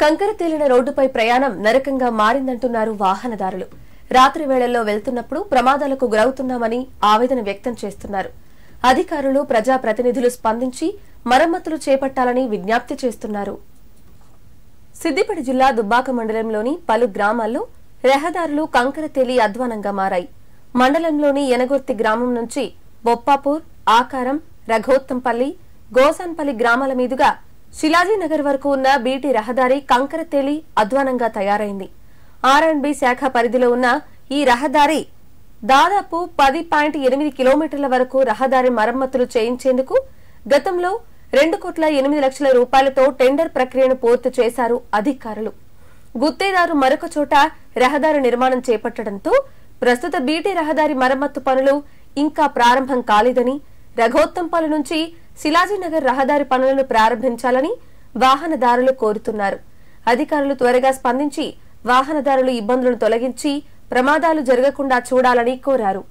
కంకర తేలిన రోడ్డుపై ప్రయాణం నరకంగా మారిందంటున్నారు వాహనదారులు. రాత్రి వేళల్లో వెళ్తున్నప్పుడు ప్రమాదాలకు గురవుతున్నామని ఆవేదన వ్యక్తం చేస్తున్నారు. అధికారులు, ప్రజాప్రతినిధులు స్పందించి మరమ్మతులు చేపట్టాలని విజ్ఞప్తి చేస్తున్నారు. సిద్దిపేట జిల్లా దుబ్బాక మండలంలోని పలు గ్రామాల్లో రహదారులు కంకర తేలి అధ్వానంగా మారాయి. మండలంలోని యనగుర్తి గ్రామం నుంచి బొప్పాపూర్, ఆకారం, రఘోత్తంపల్లి, గోసాన్పల్లి గ్రామాల మీదుగా శిలాజీనగర్ వరకు ఉన్న బీటీ రహదారి కంకర తేలి అధ్వానంగా తయారైంది. R&B శాఖ పరిధిలో ఉన్న ఈ రహదారి దాదాపు 10.8 కిలోమీటర్ల వరకు రహదారి మరమ్మతులు చేయించేందుకు గతంలో 2,08,00,000 రూపాయలతో టెండర్ ప్రక్రియను పూర్తి చేశారు అధికారులు. గుత్తేదారు మరొక చోట రహదారి నిర్మాణం చేపట్టడంతో ప్రస్తుత బీటీ రహదారి మరమ్మత్తు పనులు ఇంకా ప్రారంభం కాలేదని, రఘోత్తంపల్లి నుంచి శిలాజీనగర్ రహదారి పనులను ప్రారంభించాలని వాహనదారులు కోరుతున్నారు. అధికారులు త్వరగా స్పందించి వాహనదారులు ఇబ్బందులను తొలగించి ప్రమాదాలు జరగకుండా చూడాలని కోరారు.